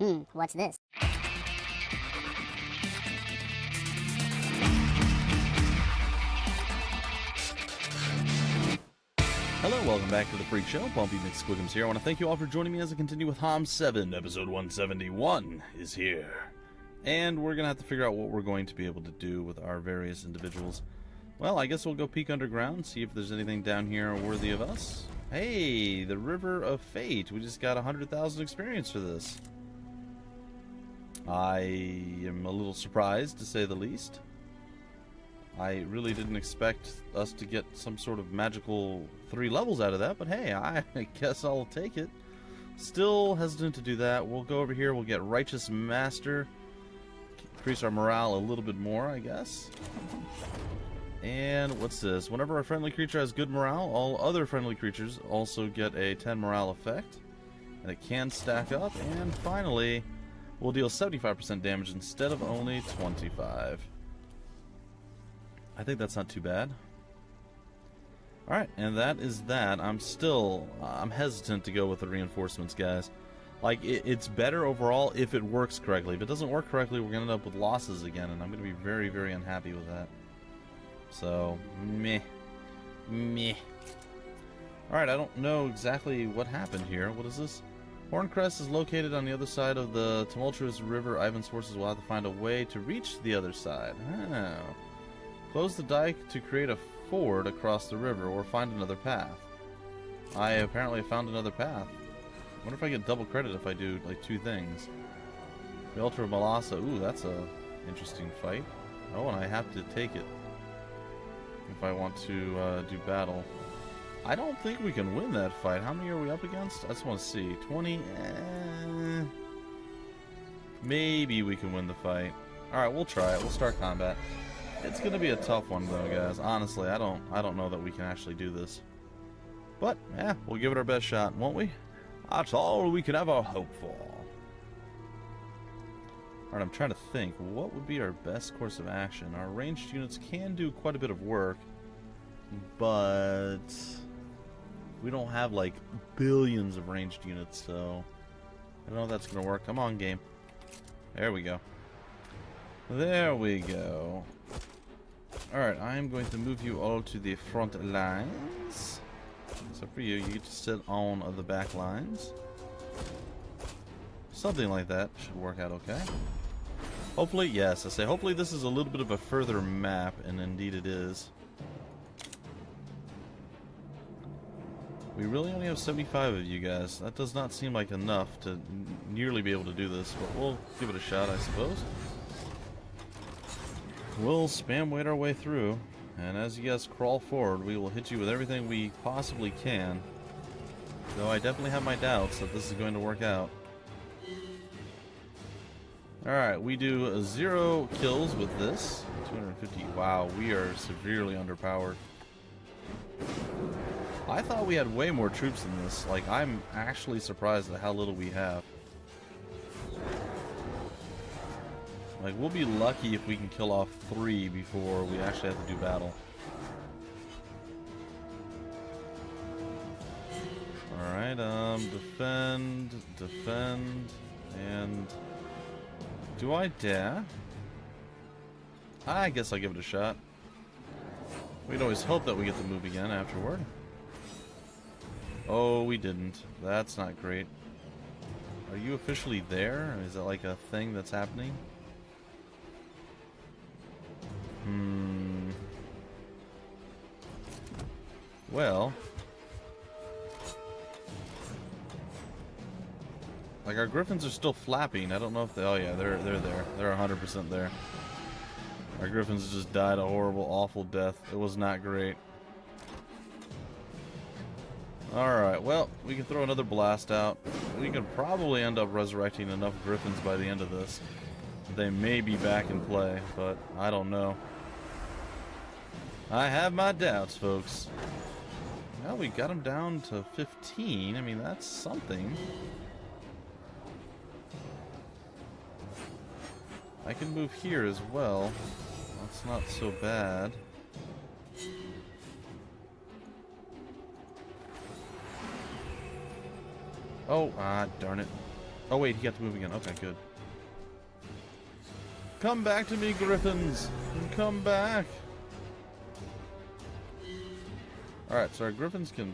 What's this? Hello, welcome back to the Freak Show. Bumpy McSquiggums here. I want to thank you all for joining me as I continue with HOM 7. Episode 171 is here. And we're going to have to figure out what we're going to be able to do with our various individuals. Well, I guess we'll go peek underground, see if there's anything down here worthy of us. Hey, the River of Fate. We just got 100,000 experience for this. I am a little surprised, to say the least. I really didn't expect us to get some sort of magical 3 levels out of that, but hey, I guess I'll take it. Still hesitant to do that. We'll go over here, we'll get Righteous Master. Increase our morale a little bit more, I guess. And what's this? Whenever a friendly creature has good morale, all other friendly creatures also get a 10 morale effect. And it can stack up. And finally, we'll deal 75% damage instead of only 25. I think that's not too bad. Alright, and that is that. I'm hesitant to go with the reinforcements, guys. Like, it's better overall if it works correctly. If it doesn't work correctly, we're going to end up with losses again, and I'm going to be very, very unhappy with that. So, meh. Alright, I don't know exactly what happened here. What is this? Horncrest is located on the other side of the tumultuous river. Ivan's forces will have to find a way to reach the other side. Oh. Close the dike to create a ford across the river, or find another path. I apparently found another path. I wonder if I get double credit if I do, like, 2 things. The Altar of Malasa. Ooh, that's a interesting fight. Oh, and I have to take it if I want to do battle. I don't think we can win that fight. How many are we up against? I just want to see. 20? Maybe we can win the fight. Alright, we'll try it. We'll start combat. It's gonna be a tough one, though, guys. Honestly, I don't know that we can actually do this. But, yeah, we'll give it our best shot, won't we? That's all we can ever hope for. Alright, I'm trying to think. What would be our best course of action? Our ranged units can do quite a bit of work, but we don't have, like, billions of ranged units, so I don't know if that's gonna work. Come on, game. There we go. There we go. Alright, I'm going to move you all to the front lines. Except for you, you get to sit on the back lines. Something like that should work out okay. Hopefully, yes, I say hopefully this is a little bit of a further map, and indeed it is. We really only have 75 of you guys. That does not seem like enough to nearly be able to do this, but we'll give it a shot, I suppose. We'll spam weight our way through, and as you guys crawl forward, we will hit you with everything we possibly can. Though I definitely have my doubts that this is going to work out. Alright, we do 0 kills with this. 250. Wow, we are severely underpowered. I thought we had way more troops than this. Like, I'm actually surprised at how little we have. Like, we'll be lucky if we can kill off 3 before we actually have to do battle. Alright, defend, and... Do I dare? I guess I'll give it a shot. We'd always hope that we get to move again afterward. Oh, we didn't. That's not great. Are you officially there? Is that like a thing that's happening? Well, like, our griffins are still flapping. I don't know if they... Oh yeah, they're there. They're 100% there. Our griffins just died a horrible, awful death. It was not great. Alright, well, we can throw another blast out. We can probably end up resurrecting enough griffins by the end of this. They may be back in play, but I don't know. I have my doubts, folks. Well, we got them down to 15. I mean, that's something. I can move here as well. That's not so bad. Oh, darn it. Oh wait, he got to move again. Okay, good. Come back to me, Griffins! Come back! Alright, so our Griffins can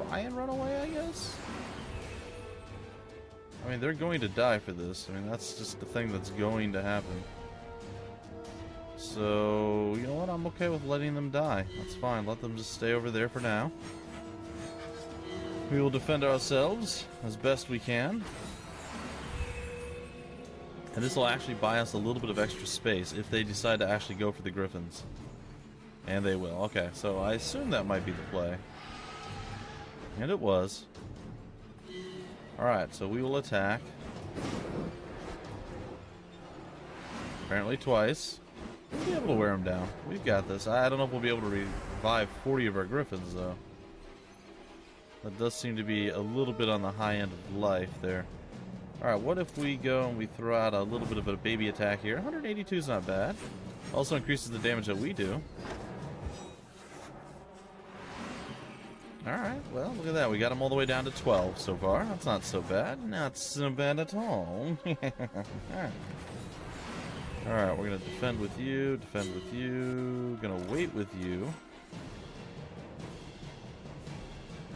try and run away, I guess? I mean, they're going to die for this. I mean, that's just the thing that's going to happen. So, you know what? I'm okay with letting them die. That's fine. Let them just stay over there for now. We will defend ourselves as best we can. And this will actually buy us a little bit of extra space if they decide to actually go for the Griffins. And they will. Okay, so I assume that might be the play. And it was. Alright, so we will attack. Apparently twice. We'll be able to wear them down. We've got this. I don't know if we'll be able to revive 40 of our Griffins, though. That does seem to be a little bit on the high end of life there. Alright, what if we go and we throw out a little bit of a baby attack here? 182 is not bad. Also increases the damage that we do. Alright, well, look at that. We got them all the way down to 12 so far. That's not so bad. Not so bad at all. Alright, we're going to defend with you, gonna wait with you.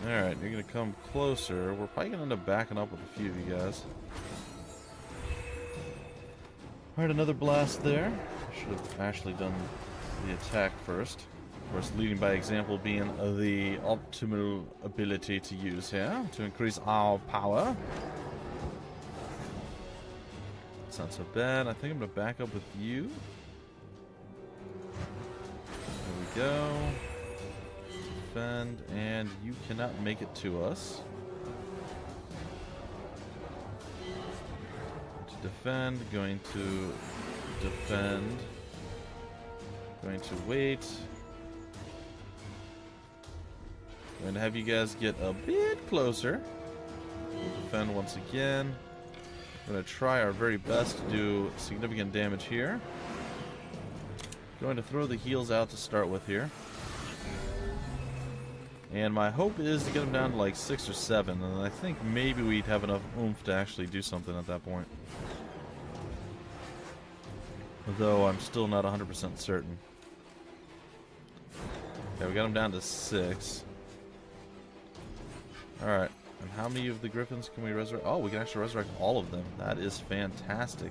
Alright, you're going to come closer. We're probably going to end up backing up with a few of you guys. Alright, another blast there. Should have actually done the attack first. Of course, leading by example being the optimal ability to use here to increase our power. That's not so bad. I think I'm going to back up with you. There we go. Defend, and you cannot make it to us. To defend, going to defend, going to wait. I'm going to have you guys get a bit closer. We'll defend once again. We're going to try our very best to do significant damage here. Going to throw the heals out to start with here. And my hope is to get them down to like 6 or 7, and I think maybe we'd have enough oomph to actually do something at that point. Though I'm still not 100% certain. Okay, we got them down to 6. Alright, and how many of the Griffins can we resurrect? Oh, we can actually resurrect all of them. That is fantastic.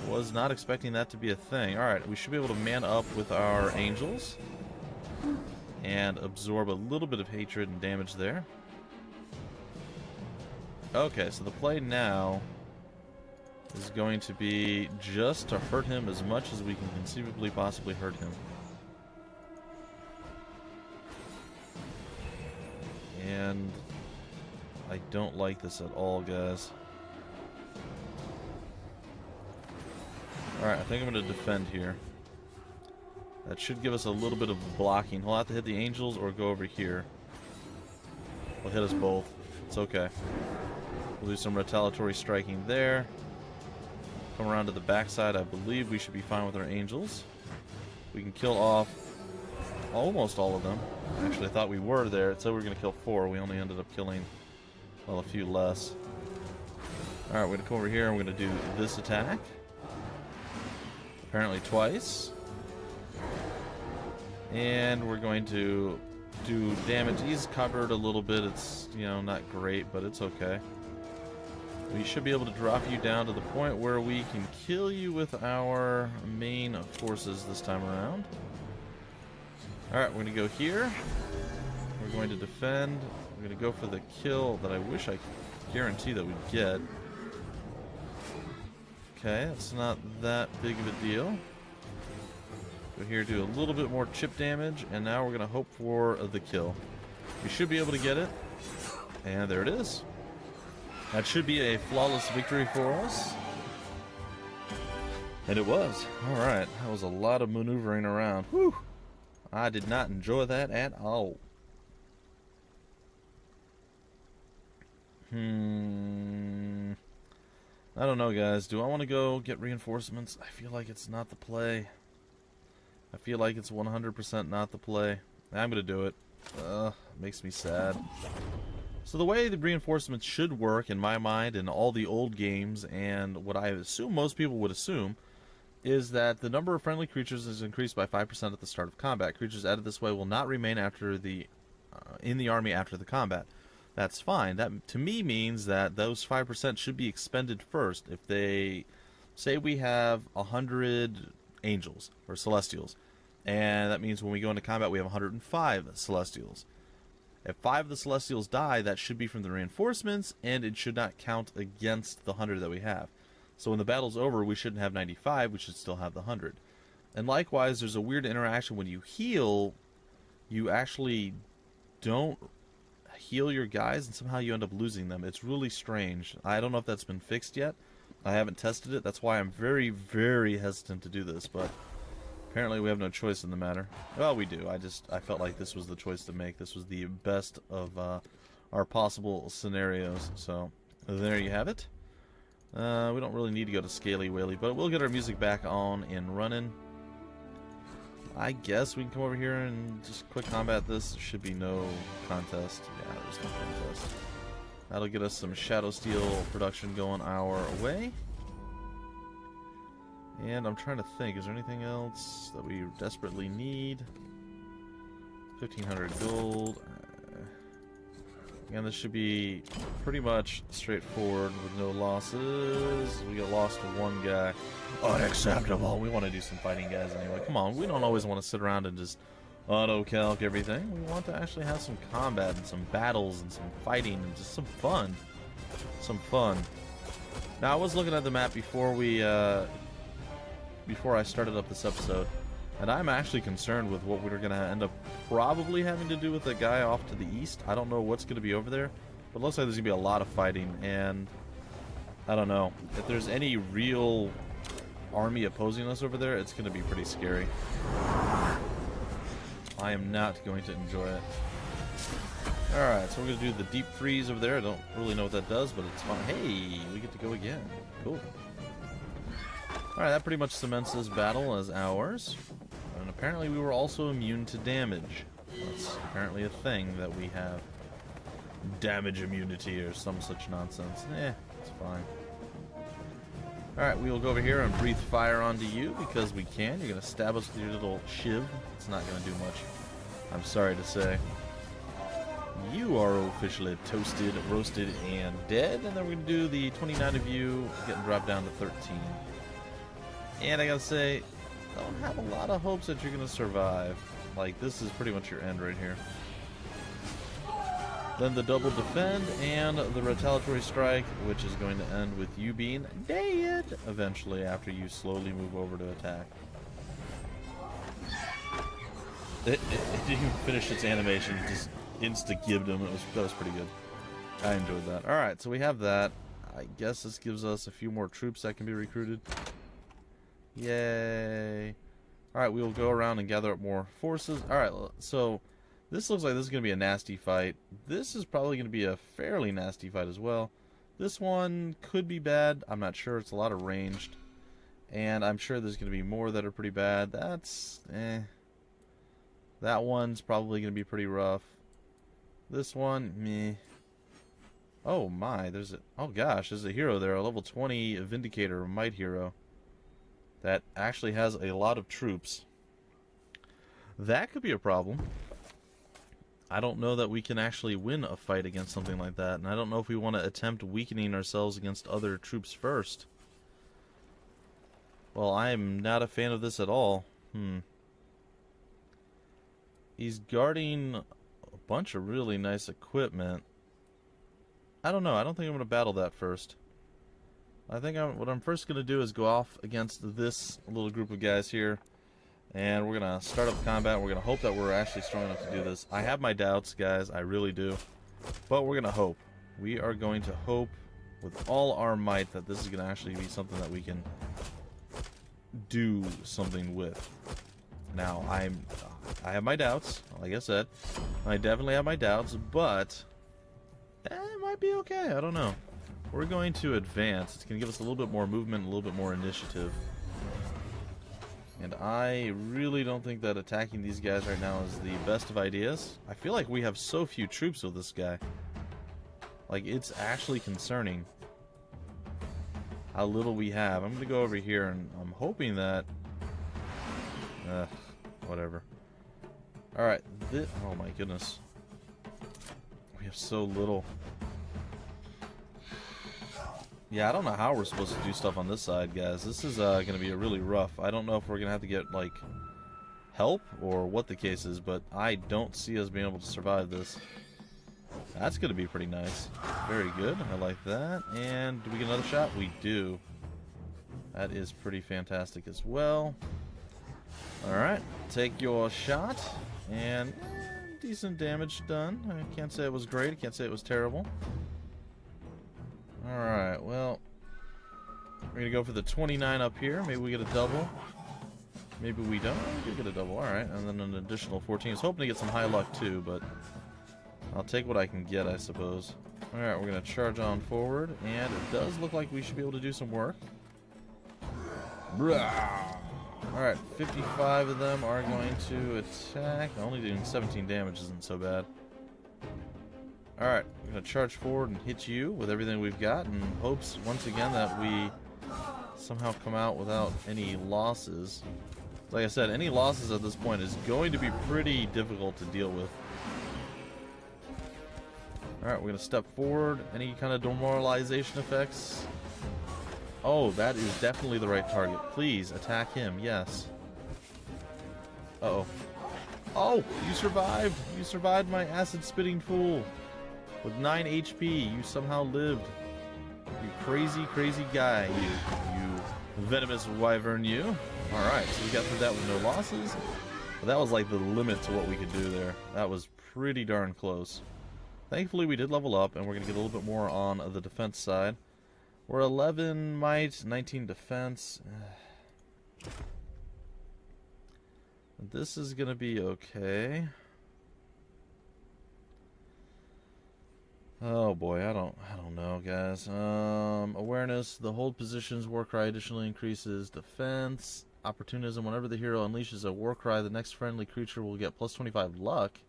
Was not expecting that to be a thing. Alright, we should be able to man up with our angels and absorb a little bit of hatred and damage there. Okay, so the play now is going to be just to hurt him as much as we can conceivably possibly hurt him. And I don't like this at all, guys. Alright, I think I'm going to defend here. That should give us a little bit of blocking. He'll have to hit the angels or go over here. He'll hit us both. It's okay. We'll do some retaliatory striking there. Come around to the backside. I believe we should be fine with our angels. We can kill off almost all of them. Actually, I thought we were there. It said we were going to kill 4. We only ended up killing, well, a few less. Alright, we're going to come over here and we're going to do this attack. Apparently twice. And we're going to do damage. He's covered a little bit. It's, you know, not great, but it's okay. We should be able to drop you down to the point where we can kill you with our main forces this time around. Alright, we're going to go here. We're going to defend. We're going to go for the kill that I wish I could guarantee that we'd get. Okay, that's not that big of a deal. Go here, do a little bit more chip damage, and now we're going to hope for the kill. We should be able to get it. And there it is. That should be a flawless victory for us. And it was. Alright, that was a lot of maneuvering around. Whew! I did not enjoy that at all. I don't know, guys. Do I want to go get reinforcements? I feel like it's not the play. I feel like it's 100% not the play. I'm going to do it. Makes me sad. So the way the reinforcements should work, in my mind, in all the old games, and what I assume most people would assume, is that the number of friendly creatures is increased by 5% at the start of combat. Creatures added this way will not remain after the in the army after the combat. That's fine. That, to me, means that those 5% should be expended first. If they say we have 100 angels or celestials, and that means when we go into combat we have 105 celestials. If 5 of the celestials die, that should be from the reinforcements, and it should not count against the 100 that we have. So when the battle's over, we shouldn't have 95, we should still have the 100. And likewise, there's a weird interaction when you heal. You actually don't heal your guys, and somehow you end up losing them. It's really strange. I don't know if that's been fixed yet. I haven't tested it. That's why I'm very, very hesitant to do this, but apparently we have no choice in the matter. Well, we do. I felt like this was the choice to make. This was the best of our possible scenarios. So there you have it. We don't really need to go to Scaly Whaley, but we'll get our music back on and running. I guess we can come over here and just quick combat this. There should be no contest. Yeah, there's no contest. That'll get us some Shadow Steel production going our way. And I'm trying to think, is there anything else that we desperately need? 1,500 gold. Again, this should be pretty much straightforward with no losses. We got lost to one guy. Unacceptable. We want to do some fighting, guys, anyway. Come on, we don't always want to sit around and just auto-calc everything. We want to actually have some combat and some battles and some fighting and just some fun. Some fun. Now, I was looking at the map before I started up this episode, and I'm actually concerned with what we're going to end up probably having to do with the guy off to the east. I don't know what's going to be over there, but it looks like there's going to be a lot of fighting, and I don't know. If there's any real army opposing us over there, it's going to be pretty scary. I am not going to enjoy it. Alright, so we're going to do the deep freeze over there. I don't really know what that does, but it's fun. Hey, we get to go again. Cool. Alright, that pretty much cements this battle as ours. And apparently we were also immune to damage. That's apparently a thing that we have. Damage immunity or some such nonsense. It's fine. Alright, we will go over here and breathe fire onto you because we can. You're going to stab us with your little shiv. It's not going to do much, I'm sorry to say. You are officially toasted, roasted, and dead. And then we're going to do the 29 of you getting dropped down to 13. And I gotta say, I don't have a lot of hopes that you're gonna survive. Like, this is pretty much your end right here. Then the double defend and the retaliatory strike, which is going to end with you being dead eventually after you slowly move over to attack. It didn't even finish its animation, it just insta-gibbed him. That was pretty good. I enjoyed that. Alright, so we have that. I guess this gives us a few more troops that can be recruited. Yay. Alright, we will go around and gather up more forces. Alright, so this looks like this is going to be a nasty fight. This is probably going to be a fairly nasty fight as well. This one could be bad. I'm not sure. It's a lot of ranged. And I'm sure there's going to be more that are pretty bad. That's, That one's probably going to be pretty rough. This one, meh. Oh my, oh gosh, there's a hero there. A level 20 Vindicator, Might Hero. That actually has a lot of troops. That could be a problem. I don't know that we can actually win a fight against something like that, and I don't know if we want to attempt weakening ourselves against other troops first. Well, I'm not a fan of this at all. He's guarding a bunch of really nice equipment. I don't know. I don't think I'm going to battle that first. I think what I'm first going to do is go off against this little group of guys here. And we're going to start up combat. We're going to hope that we're actually strong enough to do this. I have my doubts, guys. I really do. But we're going to hope. We are going to hope with all our might that this is going to actually be something that we can do something with. Now, I have my doubts. Like I said, I definitely have my doubts. But it might be okay. I don't know. We're going to advance. It's going to give us a little bit more movement, a little bit more initiative. And I really don't think that attacking these guys right now is the best of ideas. I feel like we have so few troops with this guy. Like, it's actually concerning how little we have. I'm going to go over here, and I'm hoping that... whatever. Alright, oh my goodness. We have so little. Yeah, I don't know how we're supposed to do stuff on this side, guys. This is going to be really rough. I don't know if we're going to have to get, like, help or what the case is, but I don't see us being able to survive this. That's going to be pretty nice. Very good. I like that. And do we get another shot? We do. That is pretty fantastic as well. Alright, take your shot. And decent damage done. I can't say it was great. I can't say it was terrible. Alright, well, we're going to go for the 29 up here. Maybe we get a double. Maybe we don't. We do get a double. Alright, and then an additional 14. I was hoping to get some high luck too, but I'll take what I can get, I suppose. Alright, we're going to charge on forward, and it does look like we should be able to do some work. Alright, 55 of them are going to attack. Only doing 17 damage isn't so bad. Alright, I'm going to charge forward and hit you with everything we've got in hopes, once again, that we somehow come out without any losses. Like I said, any losses at this point is going to be pretty difficult to deal with. Alright, we're going to step forward. Any kind of demoralization effects? Oh, that is definitely the right target. Please, attack him. Yes. Uh-oh. Oh, you survived! You survived, my acid-spitting fool! With 9 HP, you somehow lived. You crazy, crazy guy, you venomous wyvern, you. Alright, so we got through that with no losses. But that was like the limit to what we could do there. That was pretty darn close. Thankfully, we did level up, and we're going to get a little bit more on the defense side. We're 11 might, 19 defense. This is going to be okay. Oh boy, I don't know, guys. Awareness, the hold position's war cry additionally increases defense. Opportunism, whenever the hero unleashes a war cry, the next friendly creature will get plus 25 luck.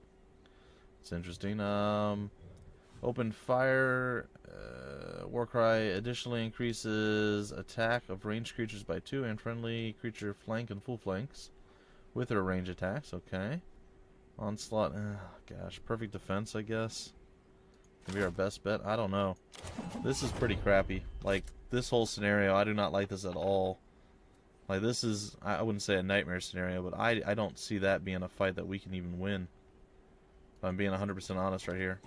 It's interesting. Open fire, war cry additionally increases attack of ranged creatures by 2 and friendly creature flank and full flanks with their range attacks. Okay. Onslaught, gosh, perfect defense, I guess. Can be our best bet. I don't know. This is pretty crappy. Like, this whole scenario, I do not like this at all. Like, this is, I wouldn't say a nightmare scenario, but I don't see that being a fight that we can even win. If I'm being 100% honest right here.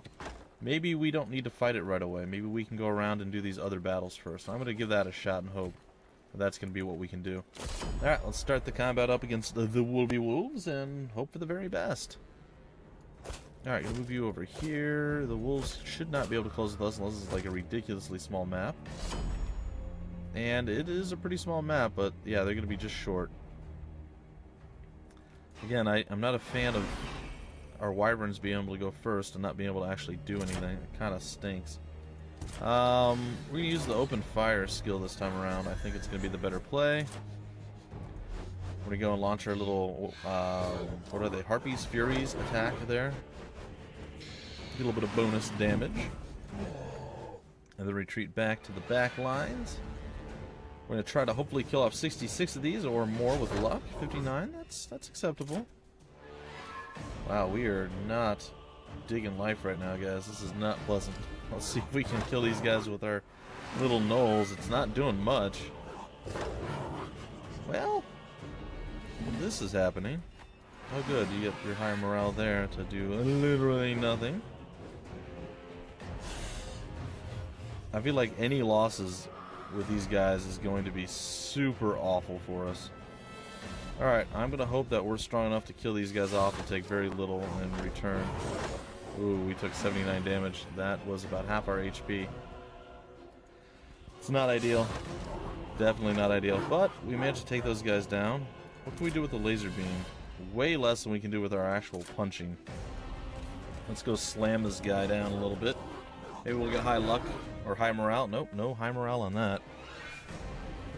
Maybe we don't need to fight it right away. Maybe we can go around and do these other battles first. I'm going to give that a shot and hope that that's going to be what we can do. Alright, let's start the combat up against the Woolby Wolves and hope for the very best. Alright, gonna move you over here. The wolves should not be able to close with us unless it's like a ridiculously small map. And it is a pretty small map, but yeah, they're gonna be just short. Again, I'm not a fan of our wyverns being able to go first and not being able to actually do anything. It kind of stinks. We're gonna use the open fire skill this time around. I think it's gonna be the better play. We're gonna go and launch our little, what are they, Harpies, Furies attack there. Get a little bit of bonus damage. And then retreat back to the back lines. We're going to try to hopefully kill off 66 of these or more with luck. 59, that's acceptable. Wow, we are not digging life right now, guys. This is not pleasant. Let's see if we can kill these guys with our little gnolls. It's not doing much. Well, this is happening. Oh good, you get your higher morale there to do literally nothing. I feel like any losses with these guys is going to be super awful for us. Alright, I'm going to hope that we're strong enough to kill these guys off and take very little in return. Ooh, we took 79 damage. That was about half our HP. It's not ideal. Definitely not ideal. But we managed to take those guys down. What can we do with the laser beam? Way less than we can do with our actual punching. Let's go slam this guy down a little bit. Maybe we'll get high luck or high morale. Nope, no high morale on that.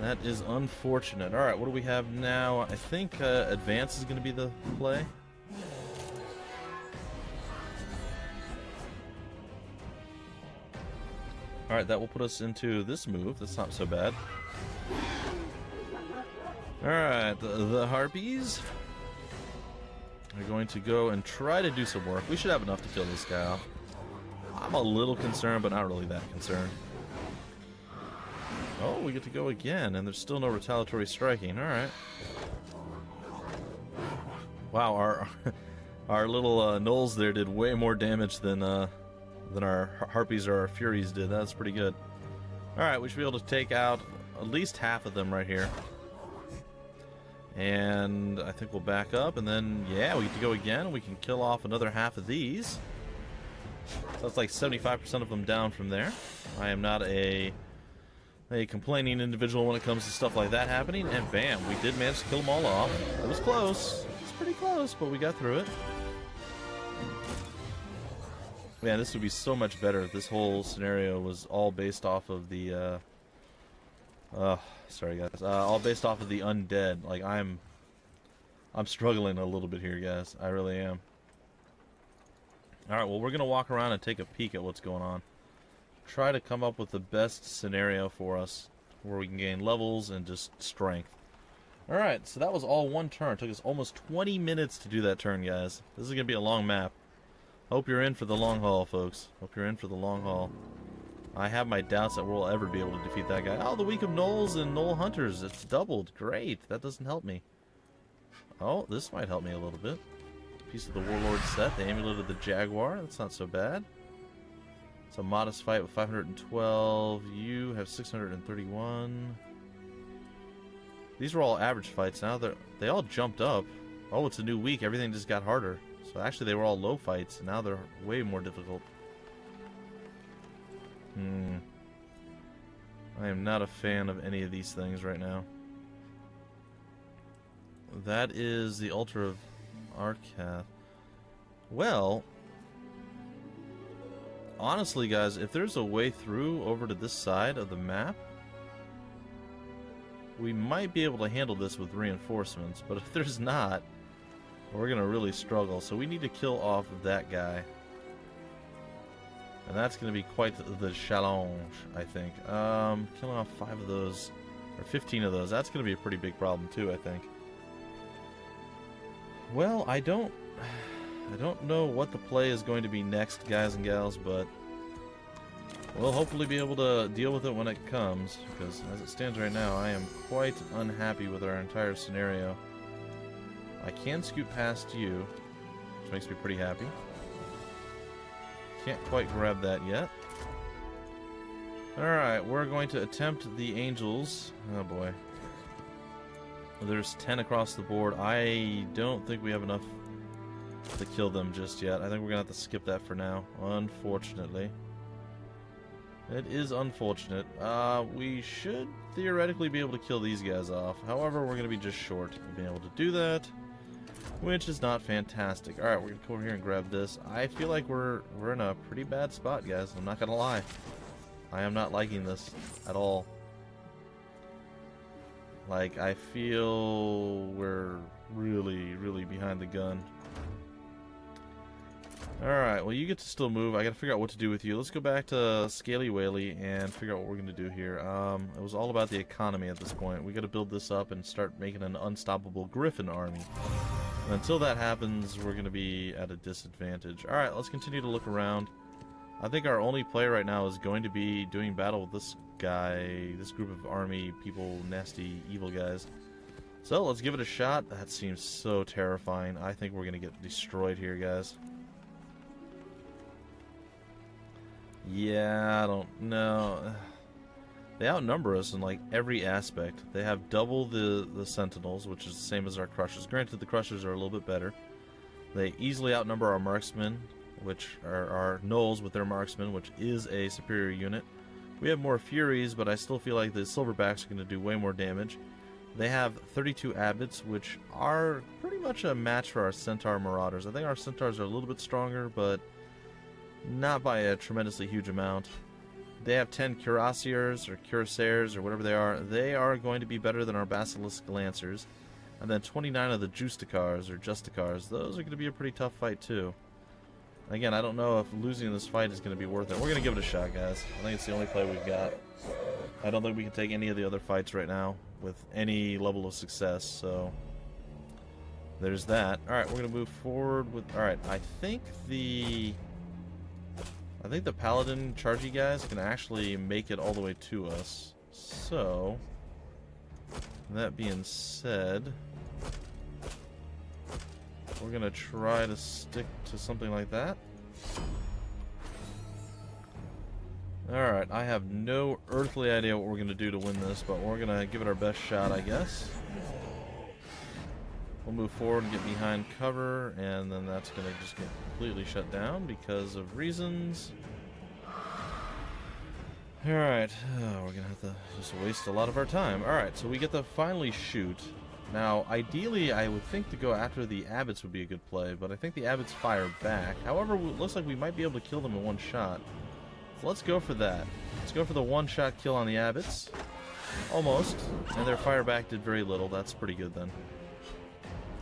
That is unfortunate. Alright, what do we have now? I think advance is going to be the play. Alright, that will put us into this move. That's not so bad. Alright, the Harpies are going to go and try to do some work. We should have enough to kill this guy off. I'm a little concerned, but not really that concerned. Oh, we get to go again, and there's still no retaliatory striking. Alright. Wow, our little gnolls there did way more damage than our Harpies or our Furies did. That's pretty good. Alright, we should be able to take out at least half of them right here. And I think we'll back up, and then, yeah, we get to go again. We can kill off another half of these. So that's like 75% of them down from there. I am not a complaining individual when it comes to stuff like that happening. And bam, we did manage to kill them all off. It was close. It was pretty close, but we got through it. Man, this would be so much better if this whole scenario was all based off of the, sorry guys, all based off of the undead. Like, I'm struggling a little bit here, guys. I really am. Alright, well, we're going to walk around and take a peek at what's going on. Try to come up with the best scenario for us, where we can gain levels and just strength. Alright, so that was all one turn. It took us almost 20 minutes to do that turn, guys. This is going to be a long map. Hope you're in for the long haul, folks. Hope you're in for the long haul. I have my doubts that we'll ever be able to defeat that guy. Oh, the week of gnolls and gnoll hunters. It's doubled. Great. That doesn't help me. Oh, this might help me a little bit. Piece of the Warlord set. The Amulet of the Jaguar. That's not so bad. It's a modest fight with 512. You have 631. These were all average fights. Now they all jumped up. Oh, it's a new week. Everything just got harder. So actually they were all low fights. Now they're way more difficult. I am not a fan of any of these things right now. That is the Altar of Arcath. Well, honestly, guys, if there's a way through over to this side of the map, we might be able to handle this with reinforcements. But if there's not, we're going to really struggle. So we need to kill off that guy. And that's going to be quite the challenge, I think. Killing off 5 of those, or 15 of those, that's going to be a pretty big problem too, I think. Well, I don't know what the play is going to be next, guys and gals, but we'll hopefully be able to deal with it when it comes, because as it stands right now, I am quite unhappy with our entire scenario. I can scoot past you, which makes me pretty happy. Can't quite grab that yet. Alright, we're going to attempt the angels. Oh boy. There's 10 across the board. I don't think we have enough to kill them just yet. I think we're going to have to skip that for now, unfortunately. It is unfortunate. We should theoretically be able to kill these guys off. However, we're going to be just short of being able to do that, which is not fantastic. Alright, we're going to come over here and grab this. I feel like we're in a pretty bad spot, guys. I'm not going to lie. I am not liking this at all. Like, I feel we're really, really behind the gun. Alright, well, you get to still move. I gotta figure out what to do with you. Let's go back to Scaly Whaley and figure out what we're gonna do here. It was all about the economy at this point. We gotta build this up and start making an unstoppable Griffin army. And until that happens, we're gonna be at a disadvantage. Alright, let's continue to look around. I think our only play right now is going to be doing battle with this guy, this group of army people, nasty, evil guys. So, let's give it a shot. That seems so terrifying. I think we're gonna get destroyed here, guys. Yeah, I don't know. They outnumber us in like every aspect. They have double the sentinels, which is the same as our crushers. Granted, the crushers are a little bit better. They easily outnumber our marksmen, which are our gnolls with their marksmen, which is a superior unit. We have more furies, but I still feel like the silverbacks are going to do way more damage. They have 32 abbots, which are pretty much a match for our centaur marauders. I think our centaurs are a little bit stronger, but not by a tremendously huge amount. They have 10 cuirassiers, or cuirassiers, or whatever they are. They are going to be better than our basilisk lancers. And then 29 of the justicars, or justicars. Those are going to be a pretty tough fight, too. Again, I don't know if losing this fight is going to be worth it. We're going to give it a shot, guys. I think it's the only play we've got. I don't think we can take any of the other fights right now with any level of success, so there's that. Alright, we're going to move forward with... Alright, I think the Paladin chargey guys can actually make it all the way to us. So, that being said, we're going to try to stick to something like that. Alright, I have no earthly idea what we're going to do to win this, but we're going to give it our best shot, I guess. We'll move forward and get behind cover, and then that's going to just get completely shut down because of reasons. Alright, we're going to have to just waste a lot of our time. Alright, so we get to finally shoot. Now, ideally, I would think to go after the Abbots would be a good play, but I think the Abbots fire back. However, it looks like we might be able to kill them in one shot. So let's go for that. Let's go for the one-shot kill on the Abbots. Almost. And their fire back did very little. That's pretty good then.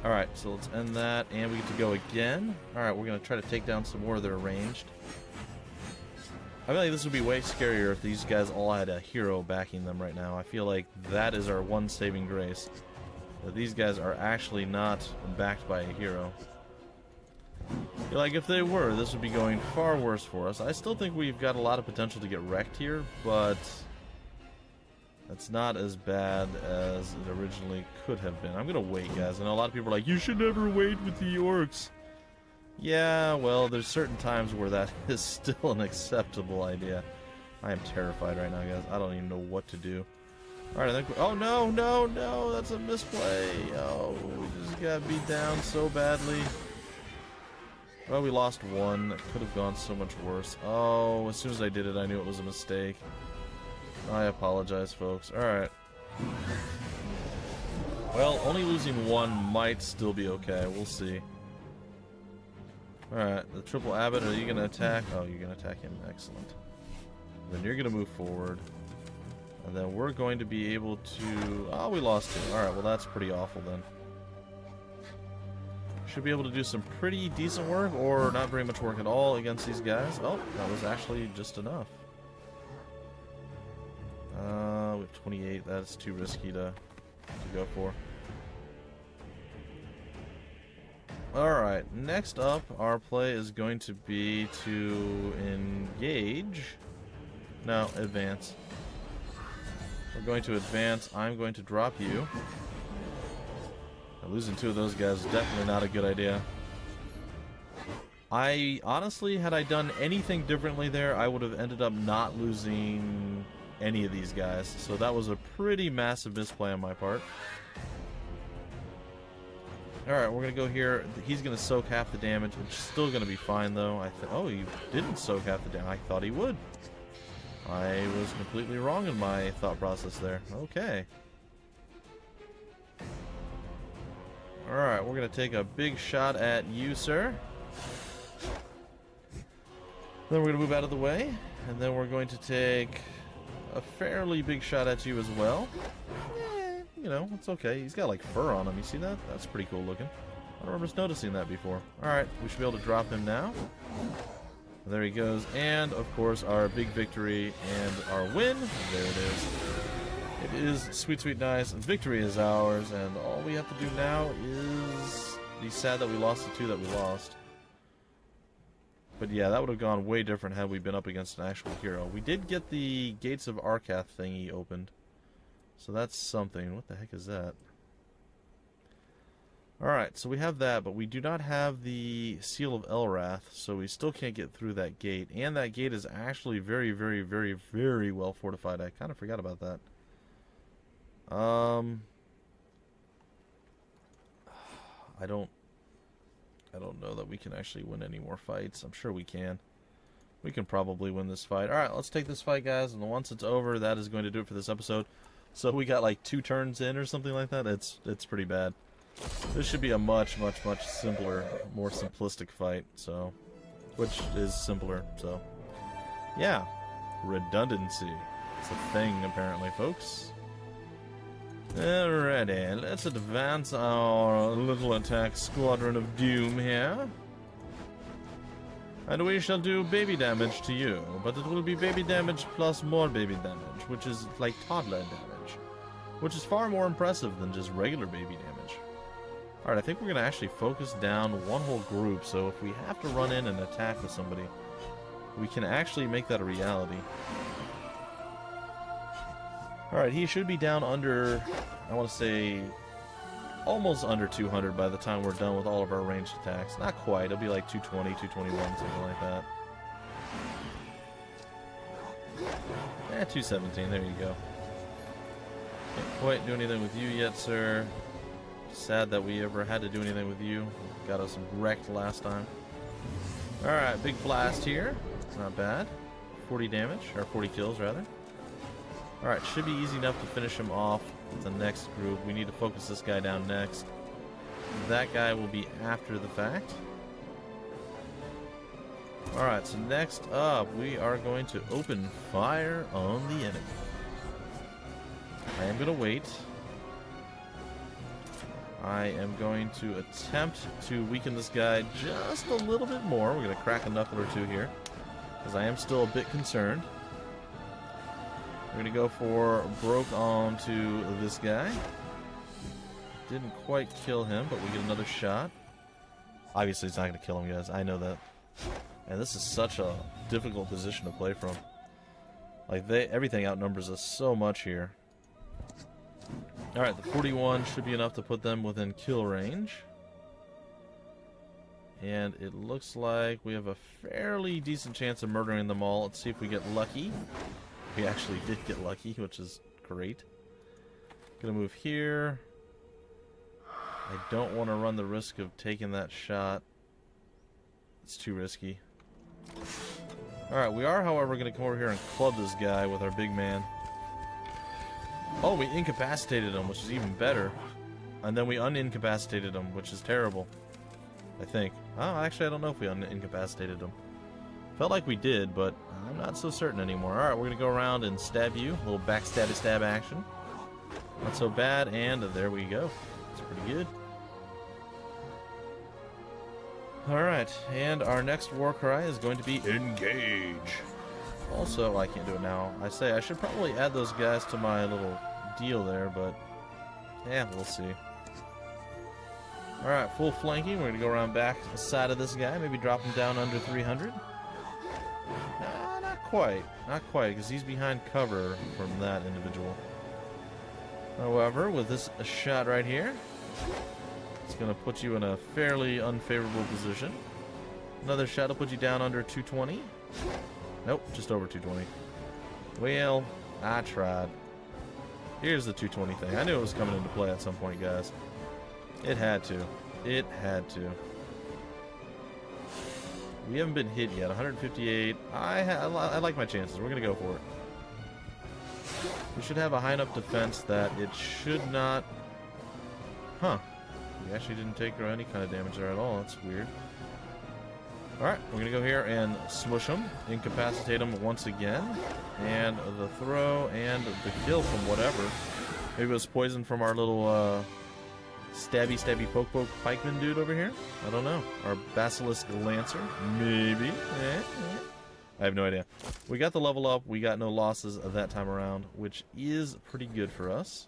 Alright, so let's end that, and we get to go again. Alright, we're going to try to take down some more that are ranged. I feel like this would be way scarier if these guys all had a hero backing them right now. I feel like that is our one saving grace. That these guys are actually not backed by a hero. I feel like if they were, this would be going far worse for us. I still think we've got a lot of potential to get wrecked here, but that's not as bad as it originally could have been. I'm going to wait, guys. I know a lot of people are like, you should never wait with the orcs. Yeah, well, there's certain times where that is still an acceptable idea. I am terrified right now, guys. I don't even know what to do. Alright, I think... Oh, no, no, no! That's a misplay! Oh, we just got beat down so badly. Well, we lost one. That could have gone so much worse. Oh, as soon as I did it, I knew it was a mistake. I apologize, folks. Alright. Well, only losing one might still be okay. We'll see. Alright, the triple abbot, are you going to attack? Oh, you're going to attack him. Excellent. Then you're going to move forward. And then we're going to be able to... Oh, we lost two. Alright, well that's pretty awful then. Should be able to do some pretty decent work, or not very much work at all against these guys. Oh, that was actually just enough. We have 28. That's too risky to go for. Alright, next up, our play is going to be to engage. No, advance. We're going to advance. I'm going to drop you. Now, losing two of those guys is definitely not a good idea. I honestly, had I done anything differently there, I would have ended up not losing any of these guys. So that was a pretty massive misplay on my part. Alright, we're going to go here. He's going to soak half the damage. It's still going to be fine, though. Oh, he didn't soak half the damage. I thought he would. I was completely wrong in my thought process there. Okay. Alright, we're going to take a big shot at you, sir. Then we're going to move out of the way. And then we're going to take a fairly big shot at you as well. You know, it's okay. He's got like fur on him. You see that? That's pretty cool looking. I don't remember noticing that before. Alright, we should be able to drop him now. There he goes. And, of course, our big victory and our win. There it is. It is sweet, sweet nice. Victory is ours. And all we have to do now is be sad that we lost the two that we lost. But yeah, that would have gone way different had we been up against an actual hero. We did get the Gates of Arcath thingy opened. So that's something. What the heck is that? Alright, so we have that, but we do not have the Seal of Elrath, so we still can't get through that gate. And that gate is actually very, very, very, very well fortified. I kind of forgot about that. I don't know that we can actually win any more fights. I'm sure we can. We can probably win this fight. Alright, let's take this fight, guys, and once it's over, that is going to do it for this episode. So we got like 2 turns in or something like that. It's pretty bad. This should be a much, much, much simpler, more simplistic fight, so, which is simpler, so, yeah, redundancy. It's a thing, apparently, folks. Alrighty, let's advance our little attack squadron of doom here. And we shall do baby damage to you, but it will be baby damage plus more baby damage, which is like toddler damage, which is far more impressive than just regular baby damage. Alright, I think we're going to actually focus down one whole group, so if we have to run in and attack with somebody, we can actually make that a reality. Alright, he should be down under, I want to say, almost under 200 by the time we're done with all of our ranged attacks. Not quite, it'll be like 220, 221, something like that. 217, there you go. Can't quite do anything with you yet, sir. Sad that we ever had to do anything with you. Got us wrecked last time. Alright, big blast here. It's not bad. 40 damage, or 40 kills rather. Alright, should be easy enough to finish him off with the next group. We need to focus this guy down next. That guy will be after the fact. Alright, so next up, we are going to open fire on the enemy. I am going to wait. I am going to attempt to weaken this guy just a little bit more. We're going to crack a knuckle or two here, because I am still a bit concerned. We're going to go for broke onto this guy. Didn't quite kill him, but we get another shot. Obviously, it's not going to kill him, guys. I know that. And this is such a difficult position to play from. Like, everything outnumbers us so much here. Alright, the 41 should be enough to put them within kill range. And it looks like we have a fairly decent chance of murdering them all. Let's see if we get lucky. We actually did get lucky, which is great. Gonna move here. I don't want to run the risk of taking that shot. It's too risky. Alright, we are, however, going to come over here and club this guy with our big man. Oh, we incapacitated him, which is even better. And then we unincapacitated him, which is terrible. I think. Oh, actually, I don't know if we incapacitated him. Felt like we did, but I'm not so certain anymore. Alright, we're going to go around and stab you. A little backstabby stab action. Not so bad, and there we go. It's pretty good. Alright, and our next war cry is going to be engage. Also, I can't do it now. I say I should probably add those guys to my little deal there, but yeah, we'll see. Alright, full flanking. We're going to go around back to the side of this guy. Maybe drop him down under 300. Not quite. Not quite, because he's behind cover from that individual. However, with this shot right here, it's going to put you in a fairly unfavorable position. Another shot will put you down under 220. Nope, just over 220. Well, I tried. Here's the 220 thing. I knew it was coming into play at some point, guys. It had to. It had to. We haven't been hit yet. 158. I like my chances. We're going to go for it. We should have a high enough defense that it should not... Huh. We actually didn't take any kind of damage there at all. That's weird. Alright, we're going to go here and smush him, incapacitate him once again, and the throw and the kill from whatever. Maybe it was poison from our little stabby poke pikeman dude over here? I don't know. Our basilisk lancer? Maybe. I have no idea. We got the level up, we got no losses that time around, which is pretty good for us.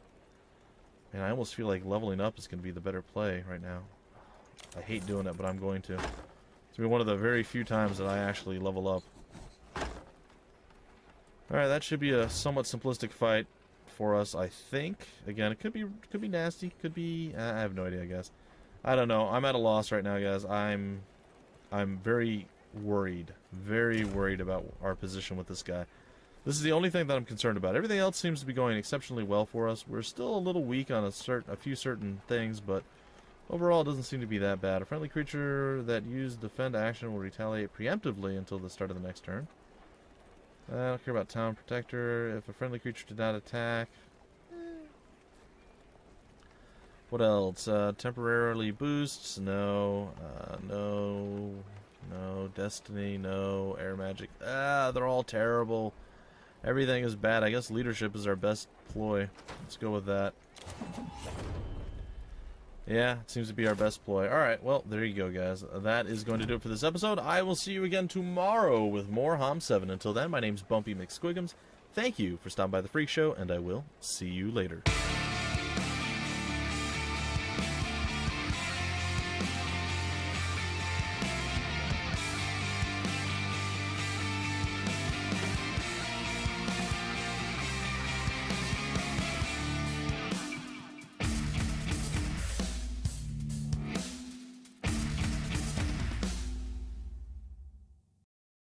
And I almost feel like leveling up is going to be the better play right now. I hate doing it, but I'm going to. It's going to be one of the very few times that I actually level up. Alright, that should be a somewhat simplistic fight for us, I think. Again, it could be nasty, could be... I have no idea, I guess. I don't know. I'm at a loss right now, guys. I'm very worried. Very worried about our position with this guy. This is the only thing that I'm concerned about. Everything else seems to be going exceptionally well for us. We're still a little weak on a few certain things, but overall it doesn't seem to be that bad. A friendly creature that used defend action will retaliate preemptively until the start of the next turn. I don't care about Town Protector. If a friendly creature did not attack... What else? Temporarily boosts? No. No. No. Destiny? No. Air Magic? They're all terrible. Everything is bad. I guess leadership is our best ploy. Let's go with that. Yeah, it seems to be our best ploy. Alright, well, there you go, guys. That is going to do it for this episode. I will see you again tomorrow with more HOM 7. Until then, my name's Bumpy McSquigums. Thank you for stopping by the Freak Show, and I will see you later.